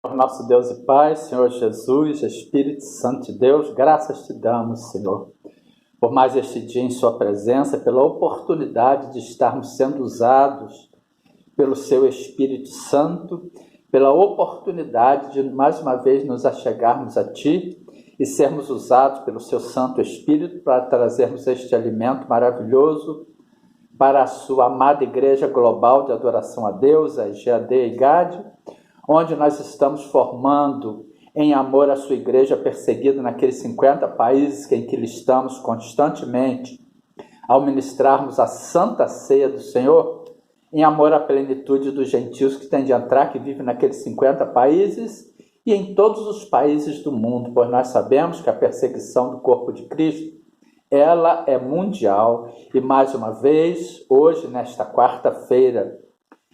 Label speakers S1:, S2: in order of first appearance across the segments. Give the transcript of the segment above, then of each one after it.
S1: Nosso Deus e Pai, Senhor Jesus, Espírito Santo de Deus, graças te damos, Senhor, por mais este dia em sua presença, pela oportunidade de estarmos sendo usados pelo seu Espírito Santo, pela oportunidade de mais uma vez nos achegarmos a ti e sermos usados pelo seu Santo Espírito para trazermos este alimento maravilhoso para a sua amada Igreja Global de Adoração a Deus, a EGAD e IGAD, onde nós estamos formando em amor a sua igreja perseguida naqueles 50 países em que estamos constantemente, ao ministrarmos a Santa Ceia do Senhor, em amor à plenitude dos gentios que têm de entrar, que vivem naqueles 50 países e em todos os países do mundo, pois nós sabemos que a perseguição do corpo de Cristo, ela é mundial. E mais uma vez, hoje, nesta quarta-feira,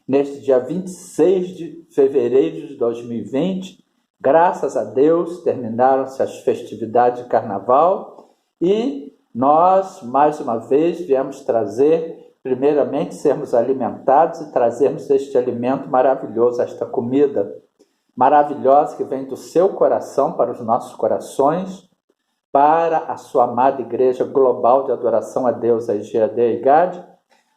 S1: neste dia 26 de fevereiro de 2020, graças a Deus, terminaram-se as festividades de carnaval e nós, mais uma vez, viemos trazer, primeiramente, sermos alimentados e trazermos este alimento maravilhoso, esta comida maravilhosa que vem do seu coração para os nossos corações, para a sua amada Igreja Global de Adoração a Deus, a EGAD e IGAD,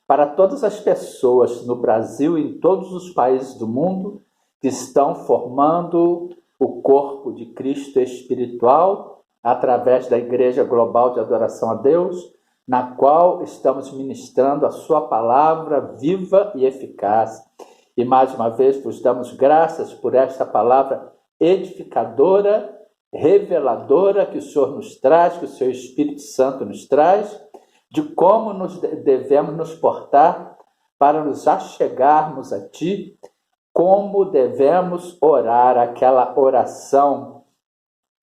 S1: para todas as pessoas no Brasil e em todos os países do mundo que estão formando o corpo de Cristo espiritual através da Igreja Global de Adoração a Deus, na qual estamos ministrando a sua palavra viva e eficaz. E mais uma vez vos damos graças por esta palavra edificadora, reveladora que o Senhor nos traz, que o seu Espírito Santo nos traz, de como devemos nos portar para nos achegarmos a Ti, como devemos orar aquela oração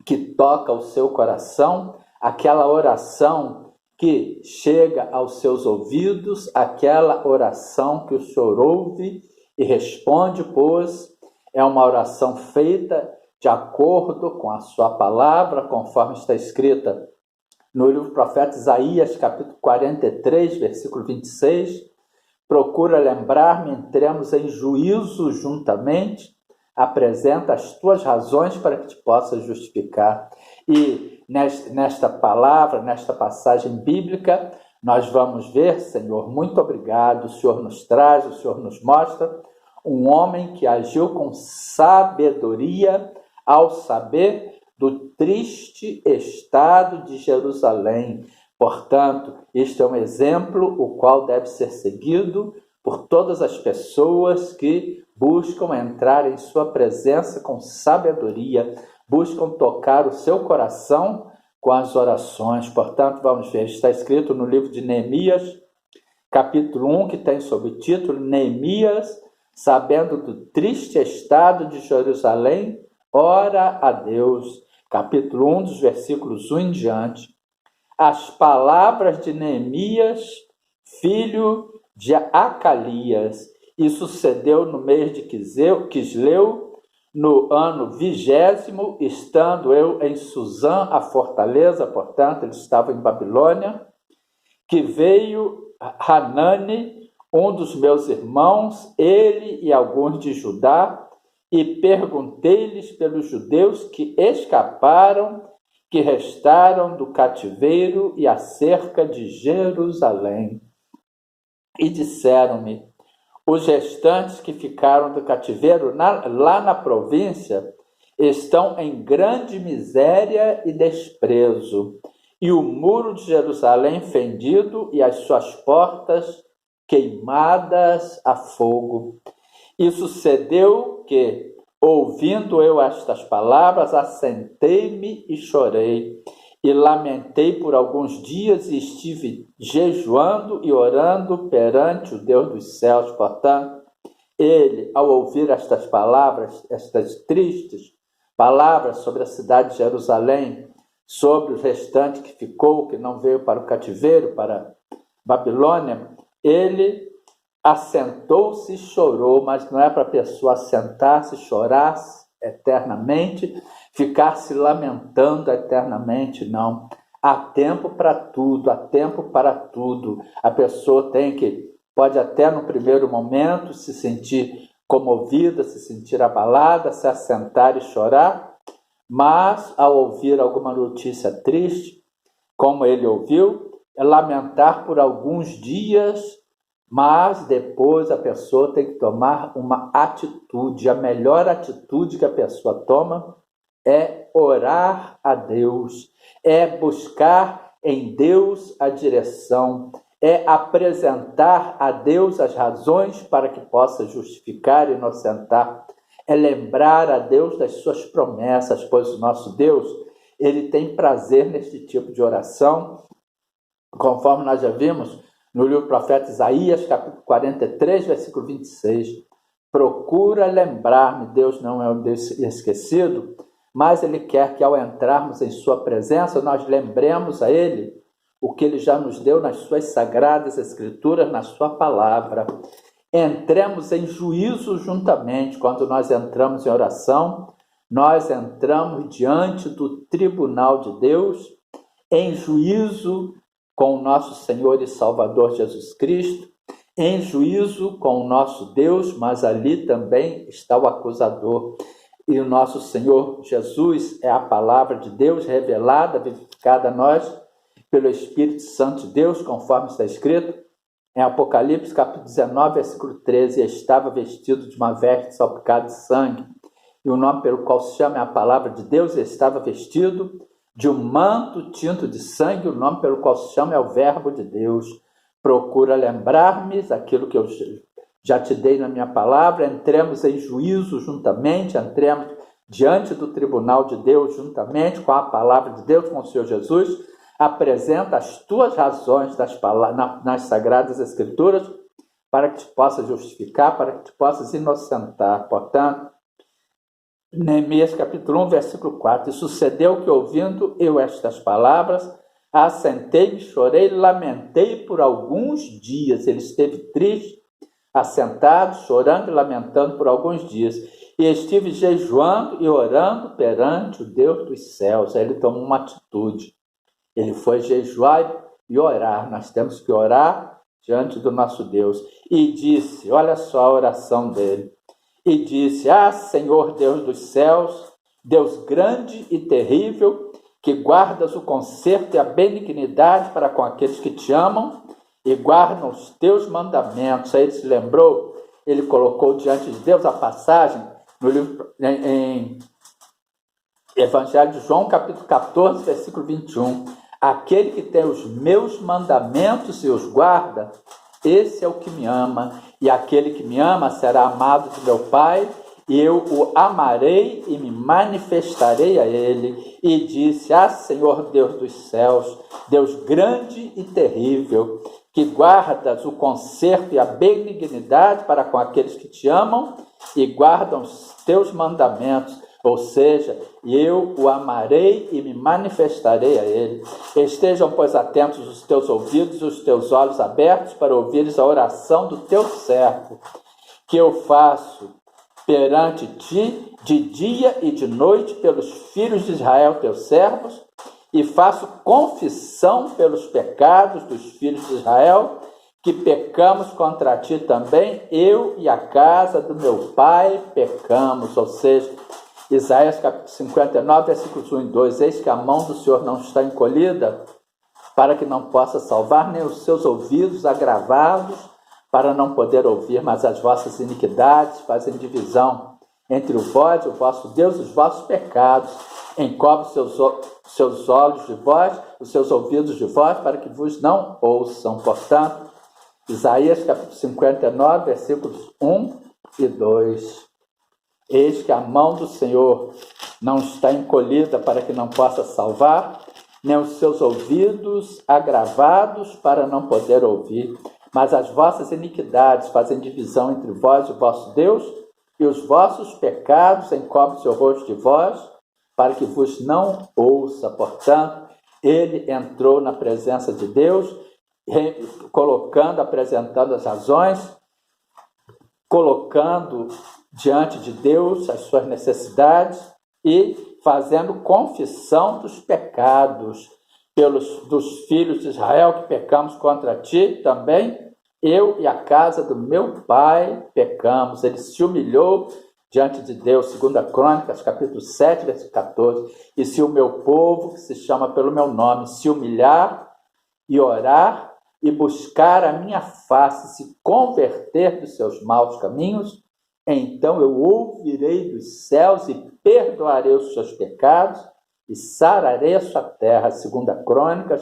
S1: que toca o seu coração, aquela oração que chega aos seus ouvidos, aquela oração que o Senhor ouve e responde, pois é uma oração feita de acordo com a sua palavra, conforme está escrita no livro do profeta Isaías, capítulo 43, versículo 26, procura lembrar-me, entremos em juízo juntamente, apresenta as tuas razões para que te possas justificar. E nesta palavra, nesta passagem bíblica, nós vamos ver, Senhor, muito obrigado, o Senhor nos traz, o Senhor nos mostra um homem que agiu com sabedoria ao saber do triste estado de Jerusalém. Portanto, este é um exemplo o qual deve ser seguido por todas as pessoas que buscam entrar em sua presença com sabedoria, buscam tocar o seu coração com as orações. Portanto, vamos ver, está escrito no livro de Neemias, capítulo 1, que tem sob o título Neemias, sabendo do triste estado de Jerusalém, ora a Deus. Capítulo 1, dos versículos 1 em diante. As palavras de Neemias, filho de Acalias. E sucedeu no mês de Quisleu, no ano 20º, estando eu em Suzã, a fortaleza, portanto, ele estava em Babilônia, que veio Hanani, um dos meus irmãos, ele e alguns de Judá, e perguntei-lhes pelos judeus que escaparam, que restaram do cativeiro e acerca de Jerusalém. E disseram-me, os restantes que ficaram do cativeiro lá na província estão em grande miséria e desprezo, e o muro de Jerusalém fendido e as suas portas queimadas a fogo. E sucedeu que, ouvindo eu estas palavras, assentei-me e chorei, e lamentei por alguns dias, e estive jejuando e orando perante o Deus dos céus. Portanto, ele, ao ouvir estas palavras, estas tristes palavras sobre a cidade de Jerusalém, sobre o restante que ficou, que não veio para o cativeiro, para Babilônia, ele assentou-se e chorou, mas não é para a pessoa assentar-se e chorar eternamente, ficar se lamentando eternamente, não. Há tempo para tudo, há tempo para tudo. A pessoa pode até no primeiro momento se sentir comovida, se sentir abalada, se assentar e chorar, mas ao ouvir alguma notícia triste, como ele ouviu, é lamentar por alguns dias, mas depois a pessoa tem que tomar uma atitude. A melhor atitude que a pessoa toma é orar a Deus, é buscar em Deus a direção, é apresentar a Deus as razões para que possa justificar e inocentar, é lembrar a Deus das suas promessas, pois o nosso Deus, ele tem prazer neste tipo de oração, conforme nós já vimos no livro do profeta Isaías, capítulo 43, versículo 26. Procura lembrar-me, Deus não é um Deus esquecido, mas Ele quer que ao entrarmos em sua presença, nós lembremos a Ele o que Ele já nos deu nas suas sagradas escrituras, na sua palavra. Entremos em juízo juntamente. Quando nós entramos em oração, nós entramos diante do tribunal de Deus, em juízo com o nosso Senhor e Salvador Jesus Cristo, em juízo com o nosso Deus, mas ali também está o acusador. E o nosso Senhor Jesus é a palavra de Deus revelada, vivificada a nós pelo Espírito Santo de Deus, conforme está escrito em Apocalipse, capítulo 19, versículo 13, estava vestido de uma veste salpicada de sangue, e o nome pelo qual se chama é a palavra de Deus, e estava vestido de um manto tinto de sangue, o nome pelo qual se chama é o verbo de Deus. Procura lembrar-me daquilo que eu já te dei na minha palavra, entremos em juízo juntamente, entremos diante do tribunal de Deus juntamente com a palavra de Deus, com o Senhor Jesus, apresenta as tuas razões nas Sagradas Escrituras para que te possas justificar, para que te possas inocentar. Portanto, Neemias capítulo 1, versículo 4, e sucedeu que ouvindo eu estas palavras, assentei-me, chorei, lamentei por alguns dias. Ele esteve triste, assentado, chorando e lamentando por alguns dias. E estive jejuando e orando perante o Deus dos céus. Aí ele tomou uma atitude. Ele foi jejuar e orar. Nós temos que orar diante do nosso Deus. E disse, olha só a oração dele. E disse, Senhor Deus dos céus, Deus grande e terrível, que guardas o conserto e a benignidade para com aqueles que te amam e guardam os teus mandamentos. Aí ele se lembrou, ele colocou diante de Deus a passagem no livro, em Evangelho de João, capítulo 14, versículo 21. Aquele que tem os meus mandamentos e os guarda, esse é o que me ama, e aquele que me ama será amado de meu Pai, e eu o amarei e me manifestarei a ele. E disse, Senhor Deus dos céus, Deus grande e terrível, que guardas o conserto e a benignidade para com aqueles que te amam e guardam os teus mandamentos, ou seja, eu o amarei e me manifestarei a ele. Estejam, pois, atentos os teus ouvidos e os teus olhos abertos para ouvires a oração do teu servo, que eu faço perante ti de dia e de noite pelos filhos de Israel, teus servos, e faço confissão pelos pecados dos filhos de Israel, que pecamos contra ti também, eu e a casa do meu pai pecamos. Ou seja, Isaías capítulo 59, versículos 1 e 2, eis que a mão do Senhor não está encolhida, para que não possa salvar, nem os seus ouvidos agravados, para não poder ouvir, mas as vossas iniquidades fazem divisão entre o vós e o vosso Deus, os vossos pecados, encobre seus olhos de vós, os seus ouvidos de vós, para que vos não ouçam. Portanto, Isaías capítulo 59, versículos 1 e 2. Eis que a mão do Senhor não está encolhida para que não possa salvar, nem os seus ouvidos agravados para não poder ouvir, mas as vossas iniquidades fazem divisão entre vós e o vosso Deus, e os vossos pecados encobrem o seu rosto de vós, para que vos não ouça. Portanto, ele entrou na presença de Deus, apresentando as razões, colocando diante de Deus as suas necessidades e fazendo confissão dos pecados dos filhos de Israel, que pecamos contra ti também, eu e a casa do meu pai pecamos. Ele se humilhou diante de Deus, 2 Crônicas, capítulo 7, versículo 14. E se o meu povo, que se chama pelo meu nome, se humilhar e orar e buscar a minha face, se converter dos seus maus caminhos, então eu ouvirei dos céus e perdoarei os seus pecados e sararei a sua terra. 2 Crônicas,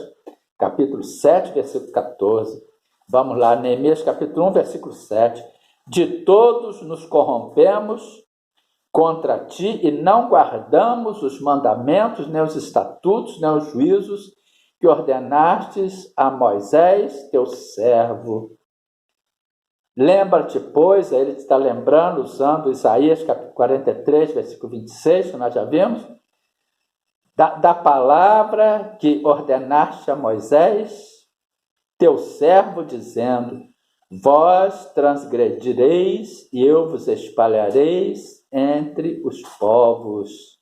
S1: capítulo 7, versículo 14. Vamos lá, Neemias, capítulo 1, versículo 7. De todos nos corrompemos contra ti e não guardamos os mandamentos, nem os estatutos, nem os juízos que ordenastes a Moisés, teu servo. Lembra-te, pois, ele está lembrando, usando Isaías, capítulo 43, versículo 26, que nós já vimos, da palavra que ordenaste a Moisés, teu servo, dizendo: vós transgredireis e eu vos espalhareis entre os povos.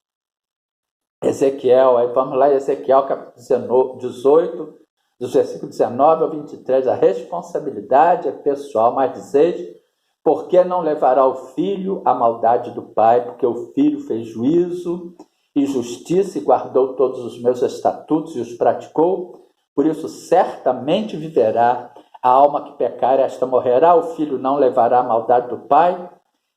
S1: Ezequiel, aí vamos lá, Ezequiel capítulo 18, dos versículos 19 ao 23, a responsabilidade é pessoal, mas dizeis: por que não levará o filho a maldade do pai? Porque o filho fez juízo e justiça e guardou todos os meus estatutos e os praticou. Por isso certamente viverá. A alma que pecar, esta morrerá. O filho não levará a maldade do pai,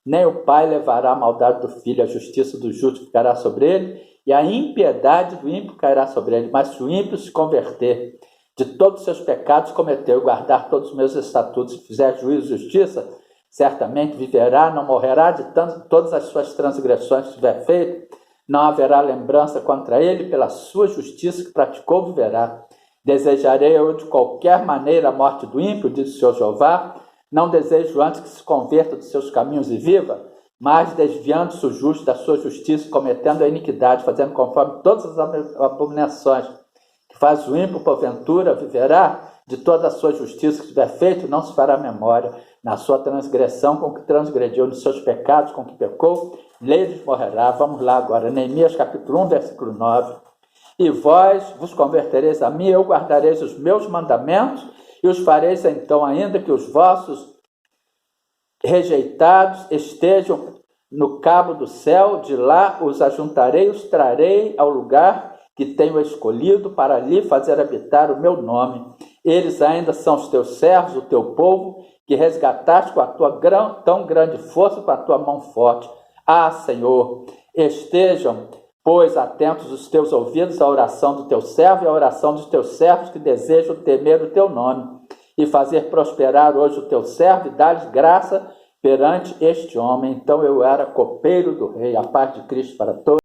S1: nem o pai levará a maldade do filho. A justiça do justo ficará sobre ele, e a impiedade do ímpio cairá sobre ele. Mas se o ímpio se converter de todos os seus pecados, cometeu, e guardar todos os meus estatutos, e fizer juízo e justiça, certamente viverá, não morrerá. De todas as suas transgressões que tiver feito, não haverá lembrança contra ele. Pela sua justiça que praticou, viverá. Desejarei eu de qualquer maneira a morte do ímpio, diz o Senhor Jeová. Não desejo antes que se converta dos seus caminhos e viva, mas desviando-se o justo da sua justiça, cometendo a iniquidade, fazendo conforme todas as abominações que faz o ímpio, porventura viverá. De toda a sua justiça que tiver feito, não se fará memória. Na sua transgressão com que transgrediu, nos seus pecados com que pecou, neles morrerá. Vamos lá agora, Neemias capítulo 1, versículo 9. E vós vos convertereis a mim, eu guardareis os meus mandamentos, e os fareis então, ainda que os vossos rejeitados estejam no cabo do céu, de lá os ajuntarei, os trarei ao lugar que tenho escolhido para ali fazer habitar o meu nome. Eles ainda são os teus servos, o teu povo, que resgataste com a tua tão grande força, com a tua mão forte. Ah, Senhor, estejam, pois, atentos os teus ouvidos à oração do teu servo e à oração dos teus servos que desejam temer o teu nome, e fazer prosperar hoje o teu servo e dar-lhes graça perante este homem. Então eu era copeiro do rei. A paz de Cristo para todos.